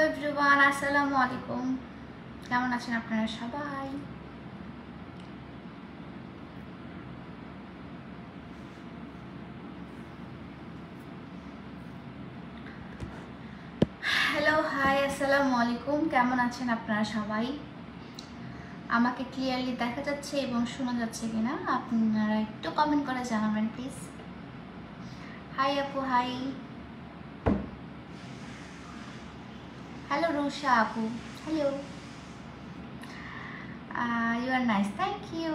Everyone, আসসালামু আলাইকুম। কেমন আছেন আপনারা সবাই? হ্যালো, হাই, আসসালামু আলাইকুম। কেমন আছেন আপনারা সবাই? আমাকে ক্লিয়ারলি দেখা যাচ্ছে এবং শোনা যাচ্ছে কিনা আপনারা একটু কমেন্ট করে জানাবেন প্লিজ। হাই আপু, হাই। হ্যালো রুষা আপু, hello. You are nice, thank you.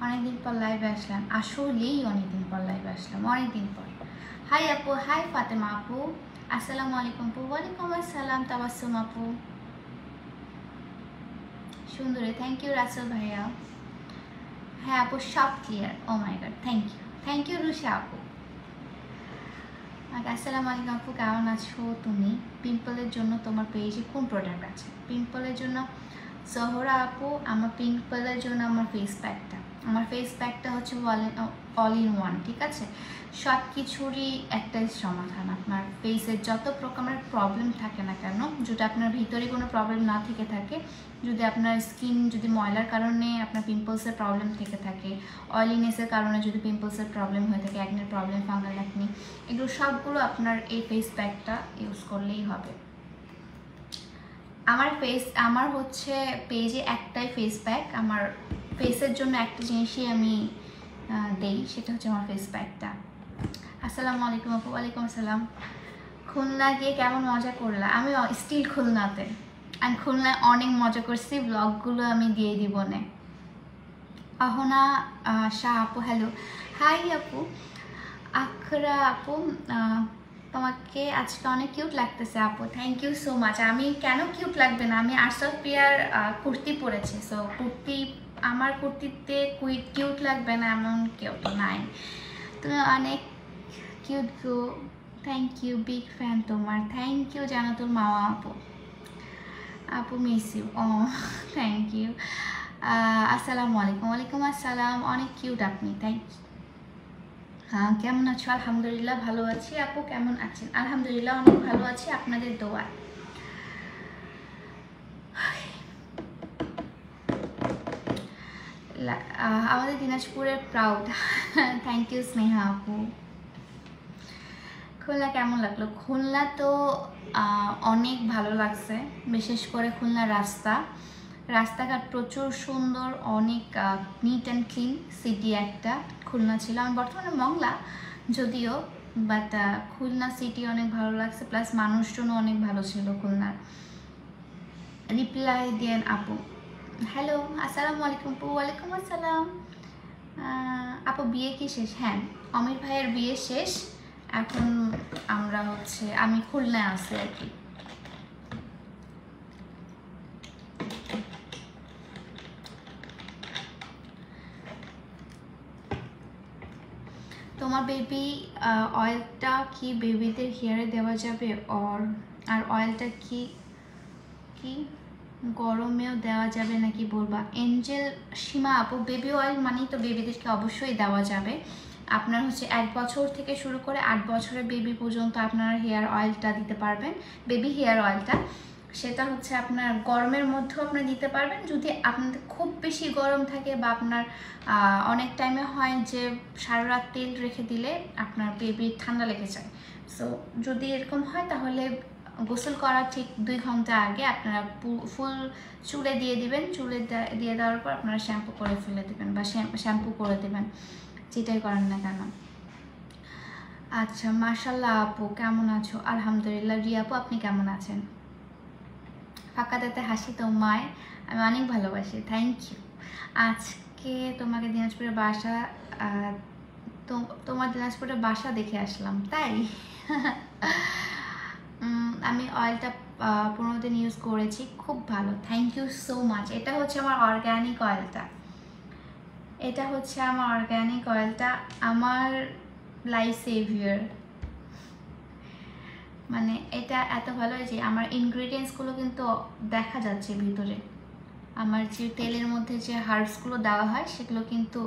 অনেকদিন পর লাইভে আসলাম, আসলেই অনেকদিন পর লাইভে আসলাম, অনেকদিন পর। হাই আপু, হাই ফাতেমা আপু, আসসালামু আলাইকুম আপু। ওয়ালাইকুম আসসালাম তাবাসসুম আপু, সুন্দরী, থ্যাংক ইউ রাসেল ভাইয়া। হ্যাঁ আপু, সব clear. Oh my god, thank you Rusha আপু। আসসালামু আলাইকুম আপু, কেমন আছো তুমি? পিম্পলের জন্য তোমার পেজে কোন প্রোডাক্ট আছে? পিম্পলের জন্য জহরা আপু, আমার পিম্পলের জন্য আমার ফেস প্যাকটা হচ্ছে অল ইন ওয়ান, ঠিক আছে? সব কিছুরই একটাই সমাধান। আপনার ফেসের যত প্রকারের প্রবলেম থাকে না কেন, যদি আপনার ভিতরে কোনো প্রবলেম না থেকে থাকে, যদি আপনার স্কিন যদি ময়লার কারণে আপনার পিম্পলসের প্রবলেম থেকে থাকে, অয়েলিনেসের কারণে যদি পিম্পলসের প্রবলেম হয়ে থাকে, অ্যাকনের প্রবলেম, ফাঙ্গাল অ্যাকনি, এগুলো সবগুলো আপনার এই ফেস প্যাকটা ইউজ করলেই হবে। আমার হচ্ছে পেজে একটাই ফেস প্যাক, আমার ফেসের জন্য একটা জিনিসই আমি দেই, সেটা হচ্ছে আমার ফেস প্যাকটা। আসসালামু আলাইকুম আপু। ওয়ালাইকুম আসসালাম। খুলনা গিয়ে কেমন মজা করলা? আমি স্টিল খুলনাতে, আমি খুলনায় অনেক মজা করছি, ব্লগগুলো আমি দিয়ে দিব না। অহনা শাহ আপু, হ্যালো, হাই আপু। আখরা আপু, তোমাকে আজকে অনেক কিউট লাগতেছে আপু, থ্যাংক ইউ সো মাচ। আমি কেন কিউট লাগবে না, আমি আর্টস অফ পিয়ার কুর্তি পরেছি, সো আমার কুর্তিতে কিউট লাগবে না এমন কেউ তো নাই। তুমি অনেক কিউট গো, থ্যাংক ইউ, বিগ ফ্যান তোমার, থ্যাংক ইউ জানাতুল মাওয়া আপু মিস ইউ। ও থ্যাংক ইউ। আসসালামু আলাইকুম। ওয়ালাইকুম আসসালাম, অনেক কিউট আপনি, থ্যাংক ইউ। হ্যাঁ, কেমন আছো? আলহামদুলিল্লাহ ভালো আছি। আপু কেমন আছেন? আলহামদুলিল্লাহ অনেক ভালো আছি, আপনাদের দোয়ায়। আমাদের দিনাজপুরের প্রাউড, থ্যাংক ইউ স্নেহা আপু। খুলনা কেমন লাগলো? খুলনা তো অনেক ভালো লাগছে, বিশেষ করে খুলনার রাস্তাঘাট প্রচুর সুন্দর, অনেক নিট অ্যান্ড ক্লিন সিটি একটা খুলনা ছিল। আমি বর্তমানে মংলা যদিও, বাট খুলনা সিটি অনেক ভালো লাগছে, প্লাস মানুষজনও অনেক ভালো ছিল খুলনার। রিপ্লাই দেন আপু, হ্যালো, আসসালামু আলাইকুম আপু। ওয়ালাইকুম আসসালাম। আপু বিয়ে কি শেষ? হ্যাঁ, অমির ভাইয়ের বিয়ে শেষ, এখন আমি খুলনায় আছি আর কি। তোমার বেবি অয়েলটা কি বেবিদের হেয়ারে দেওয়া যাবে? আর অয়েলটা কি গরমেও দেওয়া যাবে নাকি বলবা? এঞ্জেল সীমা আপু, বেবি অয়েল মানেই তো বেবিদেরকে অবশ্যই দেওয়া যাবে। আপনার হচ্ছে 1 বছর থেকে শুরু করে 8 বছরের বেবি পর্যন্ত আপনারা হেয়ার অয়েলটা দিতে পারবেন, বেবি হেয়ার অয়েলটা। সেটা হচ্ছে আপনার গরমের মধ্যেও আপনারা দিতে পারবেন, যদি আপনাদের খুব বেশি গরম থাকে বা আপনার অনেক টাইমে হয় যে সারা রাত তেল রেখে দিলে আপনার বেবির ঠান্ডা লেগে যায়। সো যদি এরকম হয় তাহলে গোসল করার ঠিক 2 ঘন্টা আগে আপনারা ফুল চুলে দিয়ে দিবেন, চুলে দিয়ে দেওয়ার পর আপনারা শ্যাম্পু করে ফেলে দেবেন বা শ্যাম্পু করে দেবেন, যেটাই করেন না কেন। আচ্ছা, মাশাল্লাহ আপু, কেমন আছো? আলহামদুলিল্লাহ। রিয়া আপু, আপনি কেমন আছেন? ফাঁকাটাতে হাসি তোমায় আমি অনেক ভালোবাসি, থ্যাংক ইউ। আজকে তোমাকে দিনাজপুরের বাসা তোমার দিনাজপুরের বাসা দেখে আসলাম, তাই? আমি অয়েলটা 15 দিন ইউজ করেছি, খুব ভালো, থ্যাংক ইউ সো মাচ। এটা হচ্ছে আমার অর্গ্যানিক অয়েলটা, আমার লাইফ সেভিয়ার। মানে এটা এত ভালো যে আমার ইনগ্রিডিয়েন্টসগুলো কিন্তু দেখা যাচ্ছে ভিতরে, আমার যে তেলের মধ্যে যে হার্বসগুলো দেওয়া হয় সেগুলো কিন্তু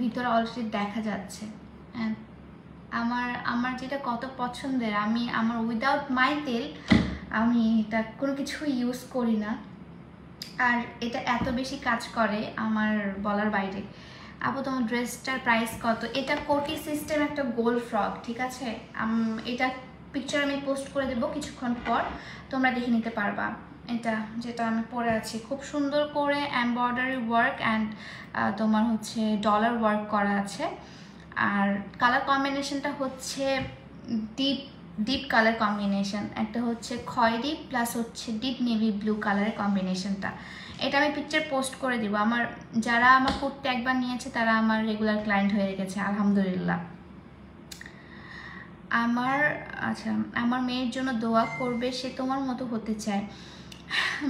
ভিতরে অলরেডি দেখা যাচ্ছে। আমার আমার যেটা কত পছন্দের, আমি আমার উইদাউট মাই তেল আমি এটা কোনো কিছু ইউজ করি না, আর এটা এত বেশি কাজ করে আমার বলার বাইরে। আপু তোমার ড্রেসটার প্রাইস কত? এটা কোটি সিস্টেম একটা গোল ফ্রক, ঠিক আছে? এটা পিকচার আমি পোস্ট করে দেবো কিছুক্ষণ পর, তোমরা দেখে নিতে পারবা। এটা যেটা আমি পরে আছি খুব সুন্দর করে এমব্রয়ডারি ওয়ার্ক অ্যান্ড তোমার হচ্ছে ডলার ওয়ার্ক করা আছে। আর কালার কম্বিনেশনটা হচ্ছে ডিপ ডিপ কালার কম্বিনেশন, একটা হচ্ছে খয়েরি প্লাস হচ্ছে ডিপ নেভি ব্লু কালারের কম্বিনেশনটা। এটা আমি পিকচার পোস্ট করে দিব। আমার যারা আমার কুর্তি একবার নিয়েছে তারা আমার রেগুলার ক্লায়েন্ট হয়ে গেছে আলহামদুলিল্লাহ। আমার মেয়ের জন্য দোয়া করবে, সে তোমার মতো হতে চায়।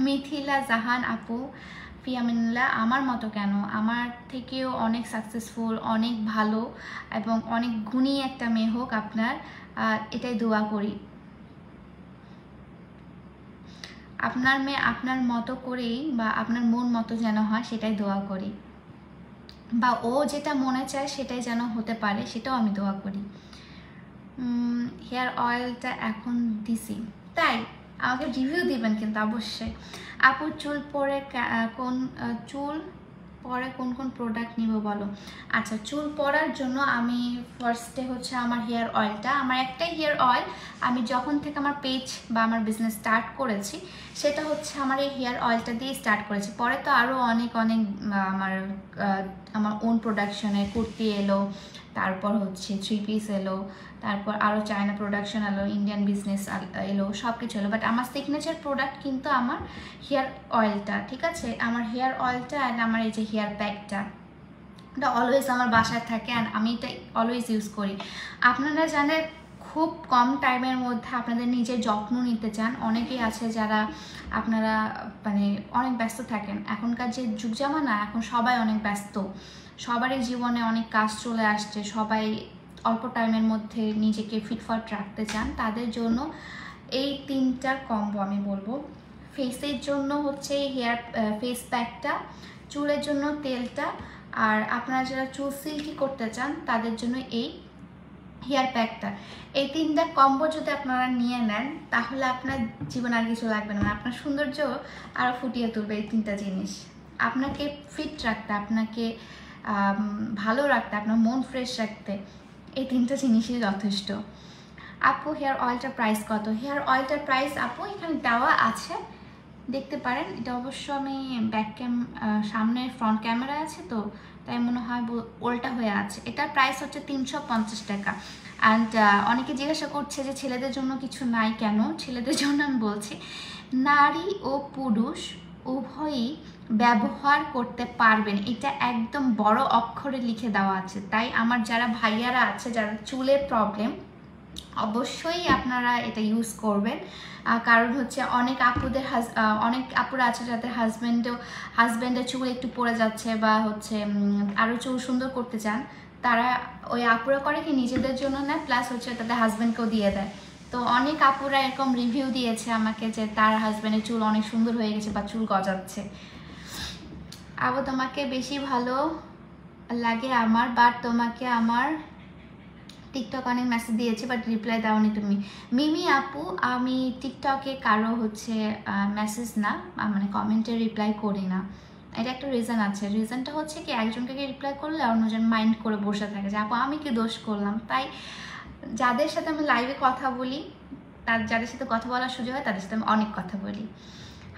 মিথিলা জাহান আপু, ফিয়ামিনুল্লাহ, আমার মতো কেন, আমার থেকেও অনেক সাকসেসফুল, অনেক ভালো এবং অনেক গুণী একটা মেয়ে হোক আপনার, এটাই দোয়া করি। আপনার মেয়ে আপনার মতো করেই বা আপনার মন মতো যেন হয় সেটাই দোয়া করি, বা ও যেটা মনে চায় সেটাই যেন হতে পারে সেটাও আমি দোয়া করি। হেয়ার অয়েলটা এখন দিছি, তাই আমাকে রিভিউ দিবেন কিন্তু অবশ্যই। আপু চুল পরে কোন কোন প্রোডাক্ট নিব বলো। আচ্ছা, চুল পরার জন্য আমি ফার্স্টে হচ্ছে আমার হেয়ার অয়েলটা, আমার একটাই হেয়ার অয়েল, আমি যখন থেকে আমার পেজ বা আমার বিজনেস স্টার্ট করেছি সেটা হচ্ছে আমার এই হেয়ার অয়েলটা দিয়ে স্টার্ট করেছি। পরে তো আরও অনেক আমার ওন প্রোডাকশনে কুর্তি এলো, তারপর হচ্ছে 3 পিস এলো, তারপর আরও চায়না প্রোডাকশন এলো, ইন্ডিয়ান বিজনেস এলো, সব কিছু এলো। বাট আমার সিগনেচার প্রোডাক্ট কিন্তু আমার হেয়ার অয়েলটা, ঠিক আছে? আমার হেয়ার অয়েলটা অ্যান্ড আমার এই যে হেয়ার প্যাকটা, এটা অলওয়েজ আমার বাসায় থাকে অ্যান্ড আমি এটা অলওয়েজ ইউজ করি। আপনারা জানেন খুব কম টাইমের মধ্যে আপনাদের নিজের যত্ন নিতে চান, অনেকেই আছে যারা আপনারা মানে অনেক ব্যস্ত থাকেন। এখনকার যে যুগ জামানা, এখন সবাই অনেক ব্যস্ত, সবারই জীবনে অনেক কাজ চলে আসছে, সবাই অল্প টাইমের মধ্যে নিজেকে ফিটফাট রাখতে চান। তাদের জন্য এই 3টা কম্বো আমি বলবো। ফেসের জন্য হচ্ছে ফেস প্যাকটা, চুলের জন্য তেলটা, আর আপনারা যারা চুল সিল্কি করতে চান তাদের জন্য এই হেয়ার প্যাকটা। এই 3টা কম্বো যদি আপনারা নিয়ে নেন তাহলে আপনার জীবন আর কিছু লাগবে না, আপনার সৌন্দর্য আরও ফুটিয়ে তুলবে এই 3টা জিনিস। আপনাকে ফিট রাখতে, আপনাকে ভালো রাখতে, আপনার মন ফ্রেশ রাখতে এই 3টা জিনিসই যথেষ্ট। আপু হেয়ার অয়েলটার প্রাইস কত? হেয়ার অয়েলটার প্রাইস আপু এখানে দেওয়া আছে, দেখতে পারেন। এটা অবশ্য আমি সামনে ফ্রন্ট ক্যামেরা আছে তো তাই মনে হয় উল্টা হয়ে আছে। এটার প্রাইস হচ্ছে 350 টাকা। অ্যান্ড অনেকে জিজ্ঞাসা করছে যে ছেলেদের জন্য কিছু নাই কেন। ছেলেদের জন্য আমি বলছি, নারী ও পুরুষ উভয়ই ব্যবহার করতে পারবেন, এটা একদম বড় অক্ষরে লিখে দেওয়া আছে। তাই আমার যারা ভাইয়ারা আছে, যারা চুলের প্রবলেম, অবশ্যই আপনারা এটা ইউজ করবেন। কারণ হচ্ছে অনেক আপুরা আছে যাদের হাজব্যান্ডের চুল একটু পড়ে যাচ্ছে বা হচ্ছে আরও চুল সুন্দর করতে চান, তারা ওই আপুরা করে কি নিজেদের জন্য নেয়, প্লাস হচ্ছে তাদের হাজব্যান্ডকেও দিয়ে দেয়। তো অনেক আপুরা এরকম রিভিউ দিয়েছে আমাকে যে তার হাজব্যান্ডের চুল অনেক সুন্দর হয়ে গেছে বা চুল গজাচ্ছে। আবু তোমাকে বেশি ভালো লাগে আমার, বাট তোমাকে আমার টিকটক অনেক মেসেজ দিয়েছি বাট রিপ্লাই দাওনি তুমি। মিমি আপু, আমি টিকটকে কারো হচ্ছে মেসেজ না মানে কমেন্টে রিপ্লাই করি না। এটা একটা রিজন আছে। রিজনটা হচ্ছে কি, একজনকে রিপ্লাই করলে অন্যজন মাইন্ড করে বসে থাকে যে আপু আমি কি দোষ করলাম। তাই যাদের সাথে আমি লাইভে কথা বলি, যাদের সাথে কথা বলার সুযোগ হয় তাদের সাথে আমি অনেক কথা বলি।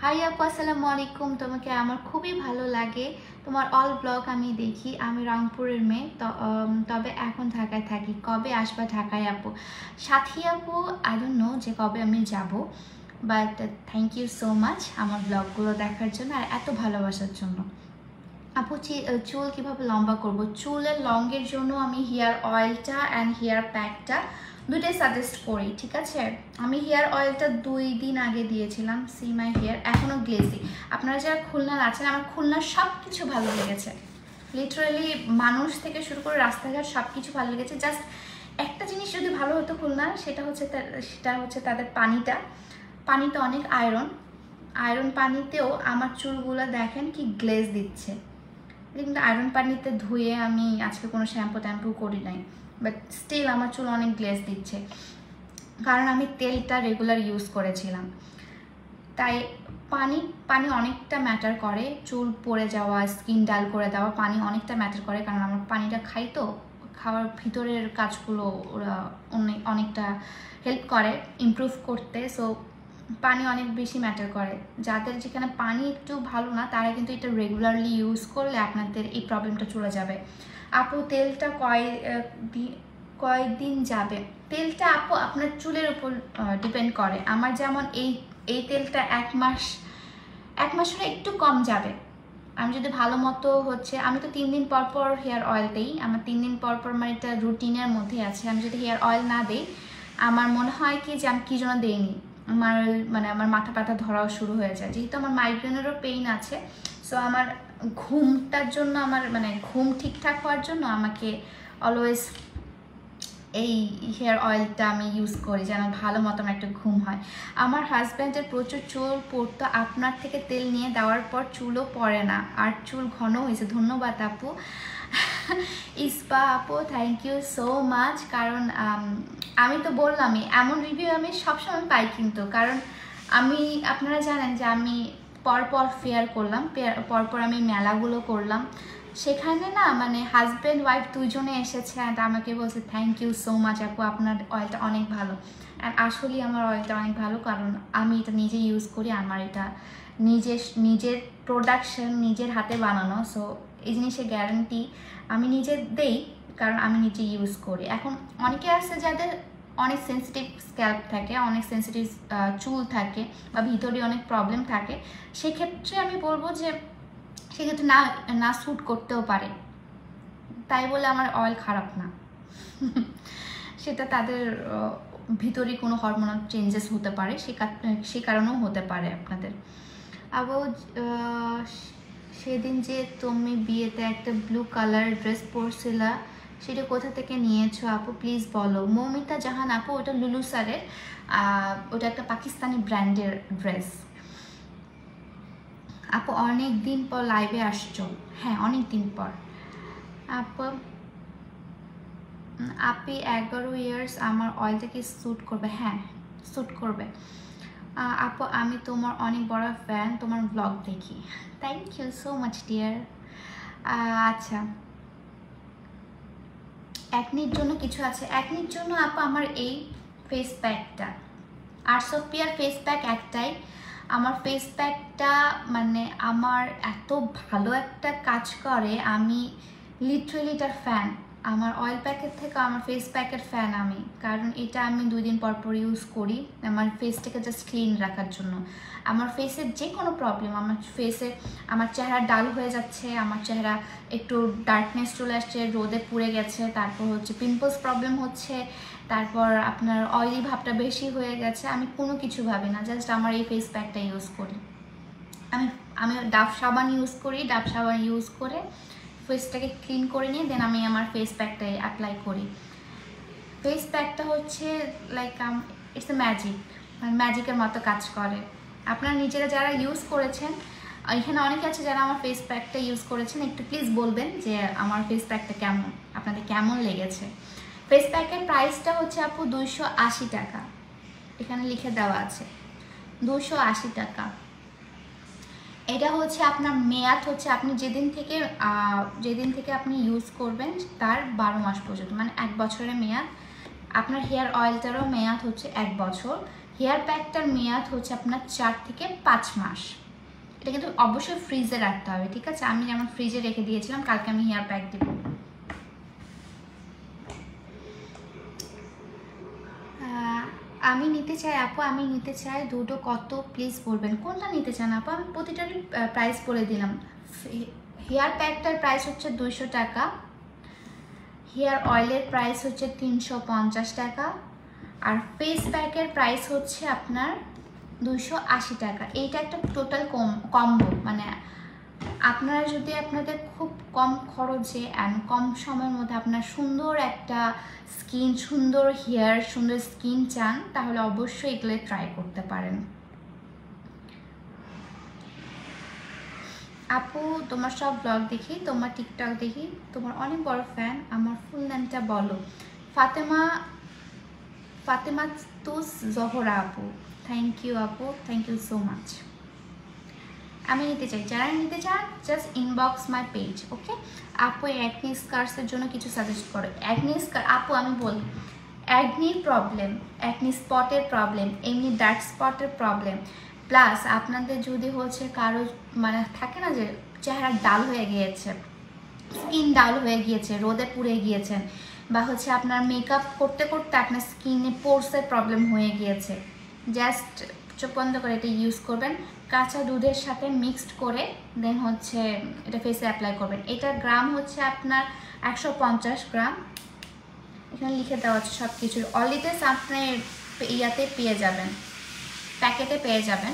হাই আপু, আসসালামু আলাইকুম। তোমাকে আমার খুবই ভালো লাগে, তোমার অল ব্লগ আমি দেখি। আমি রংপুরের মেয়ে, তবে এখন ঢাকায় থাকি। কবে আসবা ঢাকায় আপু? সাথী আপু, আই ডোন্ট নো যে কবে আমি যাব, but thank you so much আমার ব্লগগুলো দেখার জন্য আর এত ভালোবাসার জন্য। আপু চুল কীভাবে লম্বা করব? চুলের লংয়ের জন্য আমি হেয়ার অয়েলটা অ্যান্ড হেয়ার প্যাকটা দুইটাই সাজেস্ট করি, ঠিক আছে? আমি হেয়ার অয়েলটা 2 দিন আগে দিয়েছিলাম, সি মাই হেয়ার এখনও গ্লেজি। আপনারা যারা খুলনার আছেন, আমার খুলনার সব কিছু ভালো লেগেছে, লিটারালি মানুষ থেকে শুরু করে রাস্তাঘাট সব কিছু ভালো লেগেছে। জাস্ট একটা জিনিস যদি ভালো হতো খুলনার, সেটা হচ্ছে তাদের পানিতে অনেক আয়রন পানিতেও আমার চুলগুলো দেখেন কি গ্লেজ দিচ্ছে। কিন্তু আয়রন পানিতে ধুয়ে আমি আজকে কোনো শ্যাম্পু ট্যাম্পু করি নাই, বাট স্টিল আমার চুল অনেক গ্লেজ দিচ্ছে, কারণ আমি তেলটা রেগুলার ইউজ করেছিলাম। তাই পানি অনেকটা ম্যাটার করে, চুল পড়ে যাওয়া, স্কিন ডাল করে দেওয়া, পানি অনেকটা ম্যাটার করে, কারণ আমার পানিটা খাই তো, খাওয়ার ভিতরের কাজগুলো ওরা অনেকটা হেল্প করে ইমপ্রুভ করতে। সো পানি অনেক বেশি ম্যাটার করে। যাদের যেখানে পানি একটু ভালো না, তারা কিন্তু এটা রেগুলারলি ইউজ করলে আপনাদের এই প্রবলেমটা চলে যাবে। আপু তেলটা কয়েকদিন যাবে? তেলটা আপু আপনার চুলের উপর ডিপেন্ড করে। আমার যেমন এই তেলটা এক মাসের একটু কম যাবে। আমি যদি ভালো মতো আমি তো 3 দিন পর পর হেয়ার অয়েল দিই। আমার 3 দিন পর পর মানে এটা রুটিনের মধ্যে আছে। আমি যদি হেয়ার অয়েল না দিই, আমার মনে হয় কি যে আমি কী জন্য দিইনি, আমার মাথা ব্যথা ধরাও শুরু হয়ে যায়। যেহেতু আমার মাইগ্রেনেরও পেইন আছে, সো আমার ঘুমটার জন্য, ঘুম ঠিকঠাক হওয়ার জন্য আমাকে অলওয়েজ এই হেয়ার অয়েলটা আমি ইউজ করি, যেন ভালো মতন একটা ঘুম হয়। আমার হাজব্যান্ডের প্রচুর চুল পড়তো, আপনার থেকে তেল নিয়ে দেওয়ার পর চুলও পড়ে না, আর চুল ঘন হয়েছে। ধন্যবাদ আপু। ইসপা আপু, থ্যাংক ইউ সো মাচ। কারণ আমি তো বললামই, এমন রিভিউ আমি সবসময় পাই, কিন্তু কারণ আপনারা জানেন যে আমি পরপর ফেয়ার করলাম, পরপর আমি মেলাগুলো করলাম, সেখানে না হাজব্যান্ড ওয়াইফ দুজনে এসেছে অ্যান্ড আমাকে বলছে থ্যাংক ইউ সো মাচ আপু, আপনার অয়েলটা অনেক ভালো। অ্যান্ড আসলেই আমার অয়েলটা অনেক ভালো, কারণ আমি এটা নিজে ইউজ করি, আমার এটা নিজের প্রোডাকশন, নিজের হাতে বানানো। সো এই জিনিসের গ্যারান্টি আমি নিজে দেই, কারণ আমি নিজে ইউজ করি। এখন অনেকে আছে যাদের অনেক সেন্সিটিভ স্ক্যাল্প থাকে, অনেক সেন্সিটিভ চুল থাকে, বা ভিতরে অনেক প্রবলেম থাকে, সেক্ষেত্রে আমি বলবো যে সেক্ষেত্রে না স্যুট করতেও পারে। তাই বলে আমার অয়েল খারাপ না। সেটা তাদের ভিতরে কোনো হরমোনাল চেঞ্জেস হতে পারে, সে কারণেও হতে পারে আপনাদের। আবার সেদিন যে তুমি বিয়েতে একটা ব্লু কালার ড্রেস পরছিলা, সেটা কোথা থেকে নিয়েছো আপু, প্লিজ বলো। মৌমিতা জাহান আপু, ওটা লুলু স্যারের, ওটা একটা পাকিস্তানি ব্র্যান্ডের ড্রেস। আপু অনেক দিন পর লাইভে আসছো? হ্যাঁ, অনেক দিন পর। আপি 11 ইয়ার্স, আমার অয়েলটা কি স্যুট করবে? হ্যাঁ, স্যুট করবে। আপু আমি তোমার অনেক বড় ফ্যান, তোমার ব্লগ দেখি। Thank you so much dear. আচ্ছা, একনির জন্য কিছু আছে? একনির জন্য আপু আমার এই ফেস প্যাকটা, arts of pear face pack একটাই। আমার ফেস প্যাকটা আমার এত ভালো একটা কাজ করে, আমি লিটারেলি এটার ফ্যান। আমার অয়েল প্যাকের থেকে আমার ফেস প্যাকের ফ্যান আমি, কারণ এটা আমি 2 দিন পর পর ইউজ করি আমার ফেসটাকে জাস্ট ক্লিন রাখার জন্য। আমার ফেসের যে কোনো প্রবলেম, আমার চেহারা ডাল হয়ে যাচ্ছে, আমার চেহারা একটু ডার্কনেস চলে আসছে, রোদে পুড়ে গেছে, তারপর পিম্পলস প্রবলেম হচ্ছে, তারপর আপনার অয়েলি ভাবটা বেশি হয়ে গেছে, আমি কোনো কিছু ভাবি না, জাস্ট আমার এই ফেস প্যাকটা ইউজ করি। আমি ডাভ সাবান ইউজ করি, ডাভ সাবান ইউজ করে ফেসটাকে ক্লিন করে নিয়ে দেন আমি আমার ফেস প্যাকটা অ্যাপ্লাই করি। ফেস প্যাকটা লাইক ইটস এ ম্যাজিকের মতো কাজ করে। আপনারা নিজেরা যারা ইউজ করেছেন, এখানে অনেকে আছে যারা আমার ফেস প্যাকটা ইউজ করেছেন, একটু প্লিজ বলবেন যে আমার ফেস প্যাকটা কেমন, আপনাদের কেমন লেগেছে। ফেস প্যাকের প্রাইসটা আপু 280 টাকা, এখানে লিখে দেওয়া আছে 280 টাকা। এটা আপনার মেয়াদ আপনি যেদিন থেকে আপনি ইউজ করবেন তার 12 মাস পর্যন্ত, 1 বছরের মেয়াদ। আপনার হেয়ার অয়েলটারও মেয়াদ 1 বছর, হেয়ার প্যাকটার মেয়াদ আপনার 4 থেকে 5 মাস। এটা কিন্তু অবশ্যই ফ্রিজে রাখতে হবে, ঠিক আছে? আমি যেমন ফ্রিজে রেখে দিয়েছিলাম, কালকে আমি হেয়ার প্যাক দেব। আমি নিতে চাই আপু, আমি নিতে চাই। দুটো কত প্লিজ বলবেন, কোনটা নিতে চান আপু? আমি প্রতিটারই প্রাইস বলে দিলাম। হেয়ার প্যাকটার প্রাইস 200 টাকা, হেয়ার অয়েলের প্রাইস 350 টাকা, আর ফেস প্যাকের প্রাইস আপনার 280 টাকা। এইটা একটা টোটাল কম্বো, আপনারা যদি আপনাদের খুব কম খরচে অ্যান্ড কম সময়ের মধ্যে আপনার সুন্দর একটা স্কিন, সুন্দর হেয়ার, সুন্দর স্কিন চান, তাহলে অবশ্যই এগুলো ট্রাই করতে পারেন। আপু তোমার সব ব্লগ দেখি, তোমার টিকটক দেখি, তোমার অনেক বড় ফ্যান। আমার ফুল নেমটা বলো। ফাতেমা ফাতেমাতুস জোহরা আপু। থ্যাংক ইউ আপু, থ্যাংক ইউ সো মাচ। আমি নিতে চাই, যারা নিতে চান জাস্ট ইনবক্স মাই পেজ, ওকে। আপু অ্যাকনি স্কার্সের জন্য কিছু সাজেস্ট করো। অ্যাকনি স্কার আপু আমি বলি, অ্যাকনির প্রবলেম, অ্যাকনি স্পটের প্রবলেম, এমনি ডার্ক স্পটের প্রবলেম, প্লাস আপনাদের যদি হচ্ছে কারো মানে থাকে না যে চেহারা ডাল হয়ে গিয়েছে, স্কিন ডাল হয়ে গিয়েছে, রোদে পুড়ে গিয়েছেন, বা হচ্ছে আপনার মেকআপ করতে করতে আপনার স্কিনে পোর্সের প্রবলেম হয়ে গিয়েছে, জাস্ট চোখ বন্ধ করে এটা ইউজ করবেন। কাঁচা দুধের সাথে মিক্সড করে দেন হচ্ছে এটা ফেসে অ্যাপ্লাই করবেন। এটার গ্রাম হচ্ছে আপনার 150 গ্রাম। এখানে লিখে দেওয়া আছে সব কিছুর। অলিতেস আপনি ইয়াতে পেয়ে যাবেন, প্যাকেটে পেয়ে যাবেন।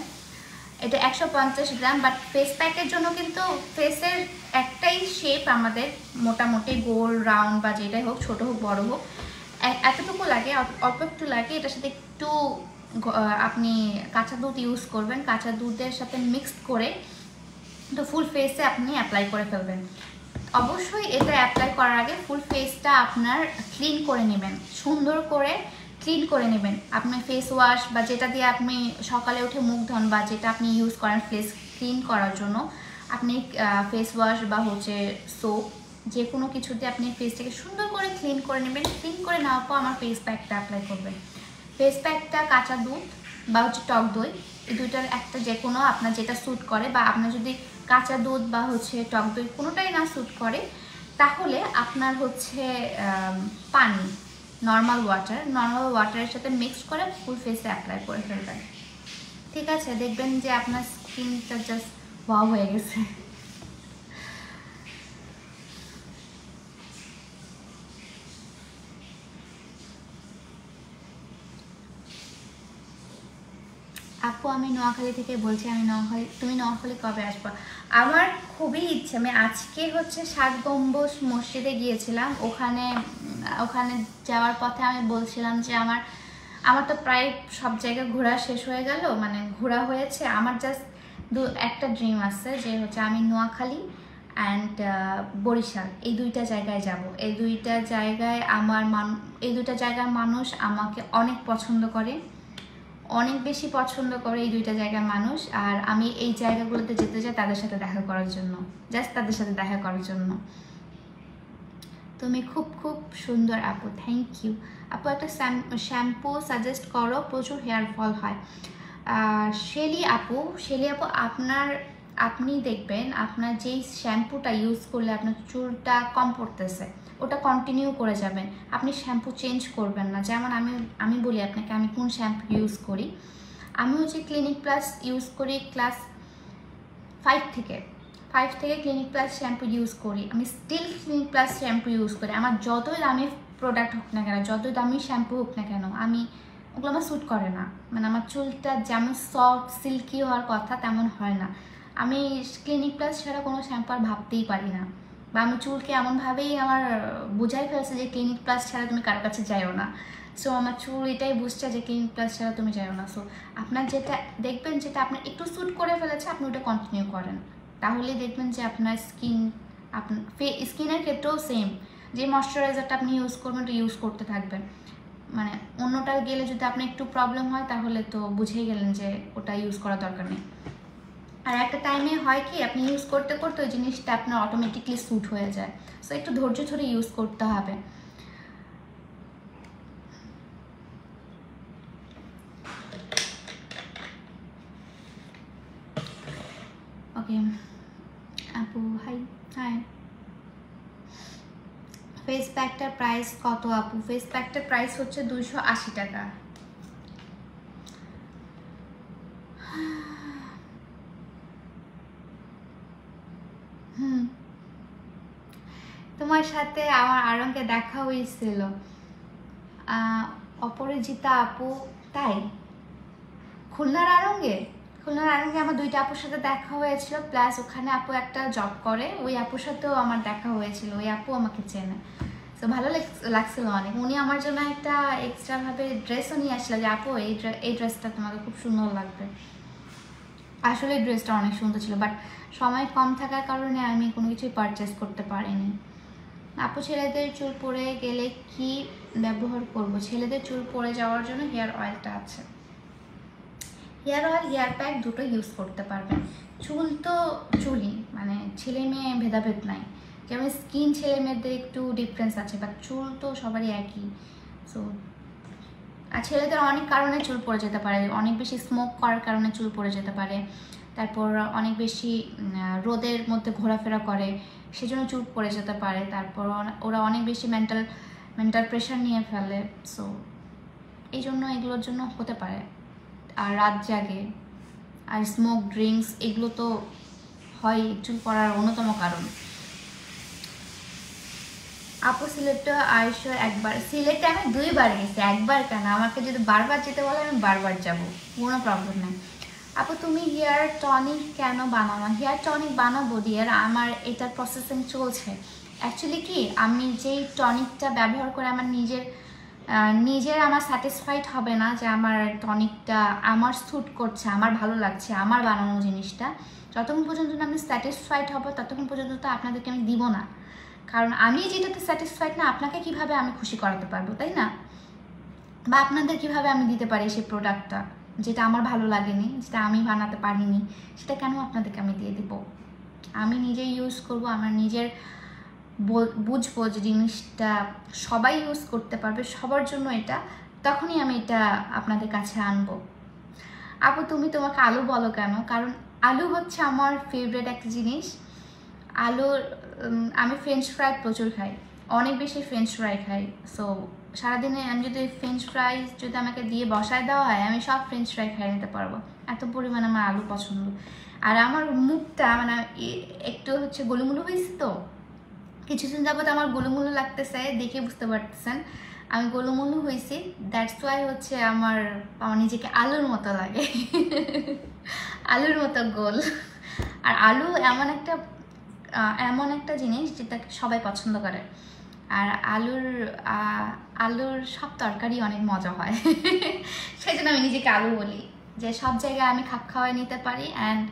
এটা 150 গ্রাম। বাট ফেস প্যাকের জন্য কিন্তু ফেসের একটাই শেপ আমাদের, মোটামুটি গোল রাউন্ড বা যেটাই হোক, ছোট হোক বড় হোক, এতটুকু লাগে, অল্প একটু লাগে। এটার সাথে একটু আপনি কাঁচা দুধ ইউজ করবেন, কাঁচা দুধের সাথে মিক্সড করে তো ফুল ফেসে আপনি অ্যাপ্লাই করে ফেলবেন। অবশ্যই এটা অ্যাপ্লাই করার আগে ফুল ফেসটা আপনার ক্লিন করে নেবেন, সুন্দর করে ক্লিন করে নেবেন। আপনি ফেস ওয়াশ বা যেটা দিয়ে আপনি সকালে উঠে মুখ ধোন বা যেটা আপনি ইউজ করেন ফেস ক্লিন করার জন্য, আপনি ফেস ওয়াশ বা হচ্ছে সোপ যে কোনো কিছু দিয়ে আপনি ফেসটাকে সুন্দর করে ক্লিন করে নেবেন। ক্লিন করে নেওয়ার পর আমার ফেস প্যাকটা অ্যাপ্লাই করবেন। ফেস প্যাকটা কাঁচা দুধ বা হচ্ছে টক দই, এই দুইটার একটা যে কোনো আপনার যেটা স্যুট করে, বা আপনার যদি কাঁচা দুধ বা হচ্ছে টক দই কোনোটাই না স্যুট করে, তাহলে আপনার হচ্ছে পানি, নর্মাল ওয়াটারের সাথে মিক্স করে ফুল ফেসে অ্যাপ্লাই করে ফেলবেন। ঠিক আছে, দেখবেন যে আপনার স্কিনটা জাস্ট ওয়াও হয়ে গেছে। আপু আমি নোয়াখালী থেকে বলছি। আমি নোয়াখালী, তুমি নোয়াখালী কবে আসবো? আমার খুবই ইচ্ছে। আমি আজকে হচ্ছে 7 গম্বুজ মসজিদে গিয়েছিলাম। ওখানে যাওয়ার পথে আমি বলছিলাম যে আমার তো প্রায় সব জায়গায় ঘোরা শেষ হয়ে গেল, মানে ঘোরা হয়েছে। আমার জাস্ট একটা ড্রিম আছে যে হচ্ছে আমি নোয়াখালী অ্যান্ড বরিশাল এই দুইটা জায়গায় যাব। এই দুইটা জায়গার মানুষ আমাকে অনেক পছন্দ করে, অনেক বেশি পছন্দ করে এই দুইটা জায়গার মানুষ। আর আমি এই জায়গাগুলোতে যেতে চাই তাদের সাথে দেখা করার জন্য, জাস্ট তাদের সাথে দেখা করার জন্য। তুমি খুব খুব সুন্দর আপু, থ্যাংক ইউ আপু। একটা শ্যাম্পু সাজেস্ট করো, প্রচুর হেয়ার ফল হয়। শেলি আপু আপনি দেখবেন আপনার যেই শ্যাম্পুটা ইউজ করলে আপনার চুলটা কম পড়তেছে, ওটা কন্টিনিউ করে যাবেন। আপনি শ্যাম্পু চেঞ্জ করবেন না। যেমন আমি বলি আপনাকে আমি কোন শ্যাম্পু ইউজ করি। আমি হচ্ছে ক্লিনিক প্লাস ইউজ করি ক্লাস 5 থেকে ক্লিনিক প্লাস শ্যাম্পু ইউজ করি। আমি still clinic plus shampoo use করি। আমার যতই দামি প্রোডাক্ট হোক না কেন, যতই দামি শ্যাম্পু হোক না কেন, ওগুলো আমার স্যুট করে না। মানে আমার চুলটা যেমন সফট সিল্কি হওয়ার কথা তেমন হয় না। আমি ক্লিনিক প্লাস ছাড়া কোনো শ্যাম্পু আর ভাবতেই পারি না, বা আমি চুলকে এমনভাবেই আমার বুঝাই ফেলছে যে ক্লিনিক প্লাস ছাড়া তুমি কারোর কাছে যাইও না। সো আমার চুল এটাই বুঝছে যে ক্লিনিক প্লাস ছাড়া তুমি যাইও না। সো আপনার যেটা দেখবেন যেটা আপনার একটু স্যুট করে ফেলেছে আপনি ওটা কন্টিনিউ করেন, তাহলে দেখবেন যে আপনার স্কিনের ক্ষেত্রেও সেম, যে ময়শ্চারাইজারটা আপনি ইউজ করবেন ওটা ইউজ করতে থাকবেন। মানে অন্যটা গেলে যদি আপনার একটু প্রবলেম হয় তাহলে তো বুঝেই গেলেন যে ওটা ইউজ করা দরকার নেই। আর একটা টাইমে হয় কি আপনি ইউজ করতে করতে ওই জিনিসটা আপনার অটোমেটিকলি স্যুট হয়ে যায়। সো একটু ধৈর্য ধরে ইউজ করতে হবে। ওকে আপু, হাই। ফেস প্যাকটার প্রাইস কত আপু? ফেস প্যাকটার প্রাইস হচ্ছে 280 টাকা। তোমার সাথে আমার আরঙ্গে দেখা হয়েছিল, অপরাজিতা আপু। তাই? খুলনার আরঙ্গে আমার 2টা আপুর সাথে দেখা হয়েছিল, প্লাস ওখানে আপু একটা জব করে, ওই আপুর সাথেও আমার দেখা হয়েছিল। ওই আপু আমাকে চেনে। তো ভালো লাগছিল অনেক। উনি আমার জন্য একটা এক্সট্রা ভাবে ড্রেসও নিয়ে আসলো যে আপু এই ড্রেসটা তোমাকে খুব সুন্দর লাগবে। আসলে ড্রেসটা অনেক সুন্দর ছিল, বাট সময় কম থাকার কারণে আমি কোনো কিছুই পারচেস করতে পারিনি। আপু ছেলেদের চুল পড়ে গেলে কি ব্যবহার করব? ছেলেদের চুল পড়ে যাওয়ার জন্য হেয়ার অয়েলটা আছে। হেয়ার অয়েল, হেয়ার প্যাক দুটো ইউজ করতে পারবেন। চুল তো চুলই, মানে ছেলে মেয়ে ভেদাভেদ নাই। যেমন স্কিন ছেলে মেয়েদের একটু ডিফারেন্স আছে, বাট চুল তো সবারই একই। সো আর ছেলেদের অনেক কারণে চুল পড়ে যেতে পারে। অনেক বেশি স্মোক করার কারণে চুল পড়ে যেতে পারে, তারপর অনেক বেশি রোদের মধ্যে ঘোরাফেরা করে সেজন্য চুল পড়ে যেতে পারে, তারপর ওরা অনেক বেশি মেন্টাল প্রেশার নিয়ে ফেলে, সো এই জন্য এগুলোর জন্য হতে পারে। আর রাত জাগে আর স্মোক ড্রিঙ্কস এগুলো তো হয় চুল পড়ার অন্যতম কারণ। আপু সিলেটে আইসো একবার? সিলেটে আমি 2বার গেছি, একবার কেন, আমাকে যদি বারবার যেতে বলে আমি বারবার যাব, কোনো প্রবলেম নেই। আপু তুমি হেয়ার টনিক কেন বানাও না? হেয়ার টনিক বানাবো ডিয়ার, আমার এটার প্রসেসিং চলছে। অ্যাকচুয়ালি কি, আমি যেই টনিকটা ব্যবহার করে আমার নিজের আমার স্যাটিসফাইড হবে না যে আমার টনিকটা আমার স্যুট করছে, আমার ভালো লাগছে, আমার বানানো জিনিসটা। যতক্ষণ পর্যন্ত আমি স্যাটিসফাইড হব ততক্ষণ পর্যন্ত তো আপনাদেরকে আমি দিব না, কারণ আমি যেটাতে স্যাটিসফাইড না আপনাকে কিভাবে আমি খুশি করাতে পারবো, তাই না? বা আপনাদের কিভাবে আমি দিতে পারি সেই প্রোডাক্টটা যেটা আমার ভালো লাগেনি, যেটা আমি বানাতে পারিনি, সেটা কেন আপনাদেরকে আমি দিয়ে দিব? আমি নিজেই ইউজ করব, আমার নিজের বুঝবো যে জিনিসটা সবাই ইউজ করতে পারবে, সবার জন্য এটা, তখনই আমি এটা আপনাদের কাছে আনবো। আপু তুমি তোমাকে আলু বলো কেন? কারণ আলু হচ্ছে আমার ফেভারিট একটা জিনিস। আলুর আমি ফ্রেঞ্চ ফ্রাই প্রচুর খাই, অনেক বেশি ফ্রেঞ্চ ফ্রাই খাই। সো সারাদিনে আমি যদি ফ্রেঞ্চ ফ্রাই যদি আমাকে দিয়ে বসায় দেওয়া হয় আমি সব ফ্রেঞ্চ ফ্রাই খেয়ে নিতে পারবো, এত পরিমাণে আমার আলু পছন্দ। আর আমার মুখটা মানে একটু হচ্ছে গোলুমুলু হয়েছে, তো কিছুদিন যাবত আমার গোলুমুলু লাগতেছে, দেখে বুঝতে পারতেছেন আমি গোলুমুলু হয়েছি। দ্যাটস ওয়াই হচ্ছে আমার নিজেকে আলুর মতো লাগে আলুর মতো গোল। আর আলু এমন একটা জিনিস যেটা সবাই পছন্দ করে। আর আলুর সব তরকারি অনেক মজা হয় সেই জন্য আমি নিজেকে আলু বলি, যে সব জায়গায় আমি খাপ খাওয়াই নিতে পারি অ্যান্ড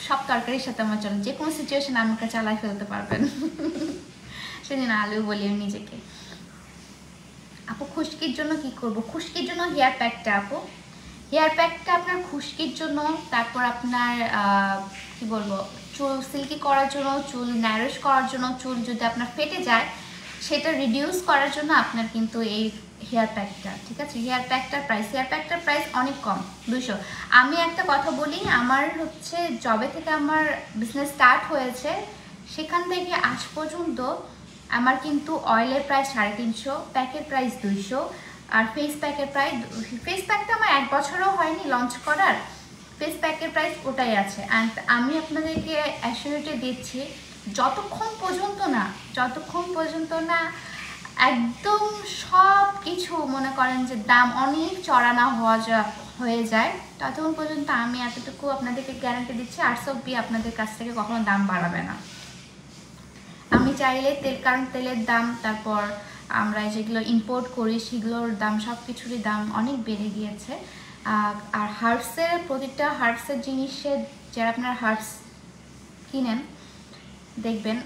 সব তরকারির সাথে আমার চলে, যে কোনো সিচুয়েশন আমাকে চালাই ফেলতে পারবেন সেদিন আলু বলি আমি নিজেকে। আপু খুশকির জন্য কি করব? খুশকির জন্য হেয়ার প্যাকটা আপু, হেয়ার প্যাকটা আপনার খুশকির জন্য, তারপর আপনার কি বলবো, চুল সিল্কি করার জন্য, চুল ন্যারিশ করার জন্য, চুল যদি আপনার ফেটে যায় সেটা রিডিউস করার জন্য আপনার কিন্তু এই হেয়ার প্যাকটা, ঠিক আছে? হেয়ার প্যাকটার প্রাইস অনেক কম, 200। আমি একটা কথা বলি, আমার হচ্ছে জবে থেকে আমার বিজনেস স্টার্ট হয়েছে সেখান থেকে আজ পর্যন্ত আমার কিন্তু অয়েলের প্রাইস 350, প্যাকের প্রাইস 200, আর ফেস প্যাকটা আমার 1 বছরও হয়নি লঞ্চ করার, ফেস প্যাকের প্রাইস ওটাই আছে। অ্যান্ড আমি আপনাদেরকে অ্যাসিউরিটি দিচ্ছি যতক্ষণ পর্যন্ত না একদম সব কিছু মনে করেন যে দাম অনেক চড়া না হয়ে যায়, ততক্ষণ পর্যন্ত আমি এতটুকু আপনাদেরকে গ্যারান্টি দিচ্ছি আরসবি আপনাদের কাছ থেকে কখনো দাম বাড়াবে না। আমি চাইলে কারণ তেলের দাম, তারপর আমরা যেগুলো ইম্পোর্ট করি সেগুলোর দাম, সব কিছুরই দাম অনেক বেড়ে গিয়েছে। আর প্রতিটা হার্বসের জিনিসের, যারা আপনার হার্বস কিনেন দেখবেন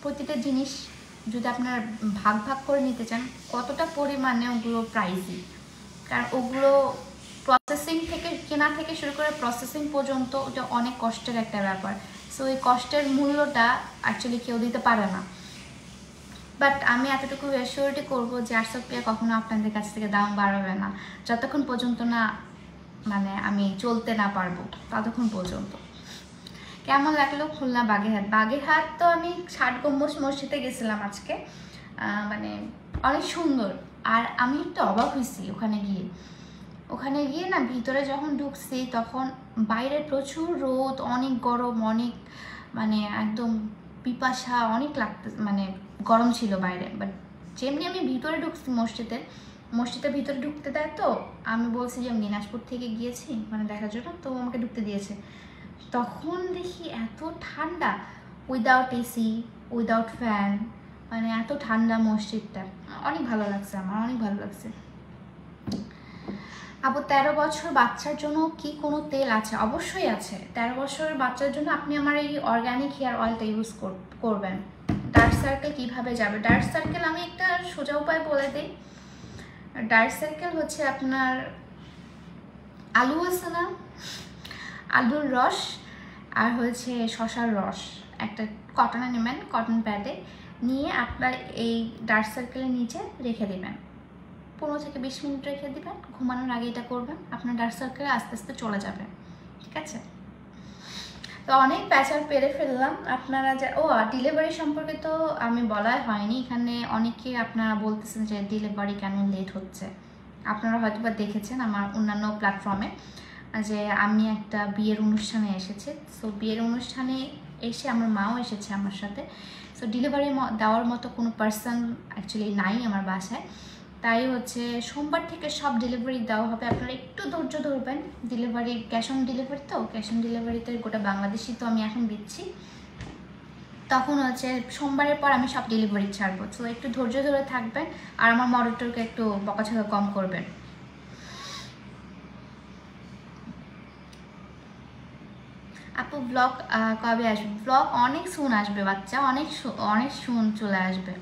প্রতিটা জিনিস যদি আপনার ভাগ করে নিতে চান কতটা পরিমাণে ওগুলো প্রাইসি, কারণ ওগুলো প্রসেসিং থেকে কেনা থেকে শুরু করে প্রসেসিং পর্যন্ত ওটা অনেক কষ্টের একটা ব্যাপার। সো এই কষ্টের মূল্যটা অ্যাকচুয়ালি কেউ দিতে পারে না। বাট আমি এতটুকু অ্যাসিউরিটি করবো যে আরসবপিয়া কখনো আপনাদের কাছ থেকে দাম বাড়াবে না যতক্ষণ পর্যন্ত না মানে আমি চলতে না পারবো, ততক্ষণ পর্যন্ত। কেমন লাগলো খুলনা বাগেরহাট? তো আমি 60 গম্বুজ মসজিদে গেছিলাম আজকে, মানে অনেক সুন্দর। আর আমি একটু অবাক হয়েছি ওখানে গিয়ে না, ভিতরে যখন ঢুকছি তখন বাইরে প্রচুর রোদ, অনেক গরম, অনেক মানে একদম পিপাসা অনেক মানে গরম ছিল বাইরে। বাট যেমনি আমি ভিতরে ঢুকছি মসজিদের ভিতরে ঢুকতে দেয়, তো আমি বলছি যে আমি দিনাজপুর থেকে গিয়েছি মানে দেখার জন্য, তো আমাকে ঢুকতে দিয়েছে। তখন দেখি এত ঠান্ডা, উইদাউট এসি, উইদাউট ফ্যান, মানে এত ঠান্ডা মসজিদটা, অনেক ভালো লাগছে, আমার অনেক ভালো লাগছে। আপু 13 বছর বাচ্চার জন্য কি কোনো তেল আছে? অবশ্যই আছে। 13 বছরের বাচ্চার জন্য আপনি আমার এই অর্গানিক হেয়ার অয়েলটা ইউজ করবেন। ডার্ক সার্কেল কিভাবে যাবে? ডার্ক সার্কেল আমি একটা সোজা উপায় বলে দিই। ডার্ক সার্কেল হচ্ছে আপনার আলু আছে না, আলুর রস আর হচ্ছে শশার রস একটা কটনে নেবেন, কটন প্যাডে নিয়ে আপনার এই ডার্ক সার্কেলের নিচে রেখে দেবেন। 15 থেকে 20 মিনিট রেখে দেবেন। ঘুমানোর আগে এটা করবেন, আপনার ডার্ক সার্কেল আস্তে আস্তে চলে যাবে। ঠিক আছে? তো অনেক প্যাচার পেরে ফেললাম। আপনারা যে ডেলিভারি সম্পর্কে তো আমি বলাই হয়নি। এখানে অনেকে আপনারা বলতেছেন যে ডেলিভারি কেন লেট হচ্ছে। আপনারা হয়তো বা দেখেছেন আমার অন্যান্য প্ল্যাটফর্মে যে আমি একটা বিয়ের অনুষ্ঠানে এসেছি। সো বিয়ের অনুষ্ঠানে এসে আমার মাও এসেছে আমার সাথে। সো ডেলিভারি দেওয়ার মতো কোনো পার্সন অ্যাকচুয়ালি নাই আমার বাসায়। তাই হচ্ছে সোমবার থেকে সব ডেলিভারি দেওয়া হবে। আপনারা একটু ধৈর্য ধরবেন। ডেলিভারি ক্যাশ অন ডেলিভারি, তো ক্যাশ অন ডেলিভারিতে গোটা বাংলাদেশি তো আমি এখন দিচ্ছি। তখন হচ্ছে সোমবারের পর আমি সব ডেলিভারি ছাড়বো। তো একটু ধৈর্য ধরে থাকবেন আর আমার মডেলটাকে একটু বকাঝকা কম করবেন। আপু ব্লগ কবে আসবে? ব্লগ অনেক সুন আসবে বাচ্চা, অনেক সুন চলে আসবে।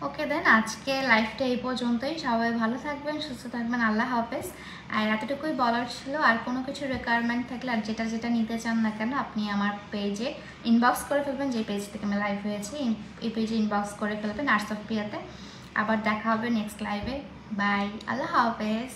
ওকে দেন, আজকে লাইফটা এই পর্যন্তই। সবাই ভালো থাকবেন, সুস্থ থাকবেন। আল্লাহ হাফেজ। আর এতটুকুই বলার ছিল। আর কোনো কিছু রিকোয়ারমেন্ট থাকলে আর যেটা নিতে চান না কেন আপনি আমার পেজে ইনবক্স করে ফেলবেন। যে পেজ থেকে আমি লাইভ হয়েছি এই পেজে ইনবক্স করে ফেলবেন আর্টস অফ পিয়াতে। আবার দেখা হবে নেক্সট লাইভে। বাই, আল্লাহ হাফেজ।